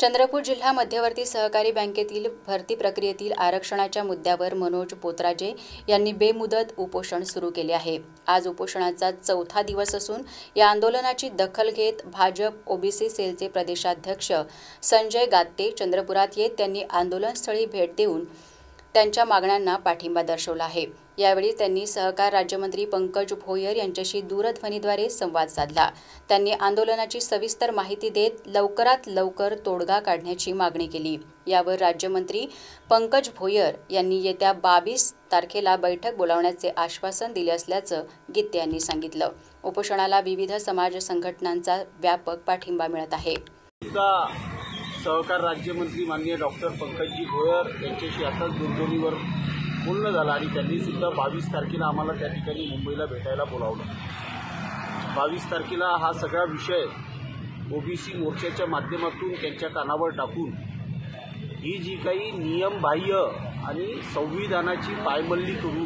चंद्रपूर जिल्हा मध्यवर्ती सहकारी बँकेतील भरती प्रक्रियेतील आरक्षणाच्या मुद्द्यावर मनोज पोतराजे यांनी बेमुदत उपोषण सुरू केले आहे। आज उपोषणाचा चौथा दिवस असून या आंदोलनाची दखल घेत भाजप ओबीसी सेलचे प्रदेशाध्यक्ष संजय गात्ते चंद्रपुरात येत त्यांनी आंदोलनस्थळी भेट देऊन त्यांच्या मागण्यांना पाठिंबा दर्शवला आहे। यावेळी त्यांनी सहकार राज्यमंत्री पंकज भोयर यांच्याशी दूरध्वनीद्वारे संवाद साधला। त्यांनी आंदोलनाची सविस्तर माहिती देत लवकरात लवकर तोडगा काढण्याची मागणी केली। यावर राज्यमंत्री पंकज भोयर यांनी येत्या 22 तारखेला बैठक बोलावण्याचे आश्वासन दिले असल्याचं गित्ते यांनी सांगितलं। उपोषणाला विविध समाज संघटनांचा व्यापक पाठिंबा मिळत आहे। सहकार राज्यमंत्री माननीय डॉक्टर पंकजी भोयर यांच्याशी आताच दूरध्वनीवर बोलणं झालं आणि त्यांनी सुद्धा 22 तारखेला आम्हाला त्या ठिकाणी मुंबईला भेटायला बोलावलं। 22 तारखेला हा सगळा विषय ओबीसी मोर्चाच्या माध्यमातून त्यांच्या कानावर टाकून ही जी काही नियमबाह्य आणि संविधानाची पायमल्ली करून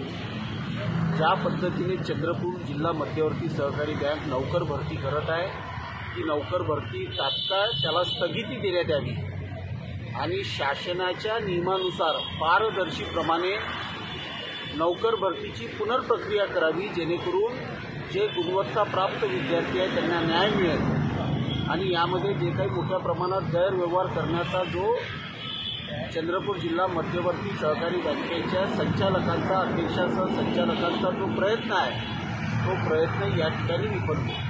ज्या पद्धतीने चंद्रपूर जिल्हा मध्यवर्ती सहकारी बँक नौकर भरती करत आहे ती नौकर भरती तात्काळ त्याला स्थगिती देण्यात यावी आणि शासनाच्या नियमानुसार पारदर्शीप्रमाणे नौकर भरतीची पुनर्प्रक्रिया करावी, जेणेकरून जे गुणवत्ताप्राप्त विद्यार्थी आहेत त्यांना न्याय मिळेल आणि यामध्ये जे काही मोठ्या प्रमाणात गैरव्यवहार करण्याचा जो चंद्रपूर जिल्हा मध्यवर्ती सहकारी बँकेच्या संचालकांचा अध्यक्षासह संचालकांचा जो प्रयत्न आहे तो प्रयत्न या ठिकाणी विफलतो।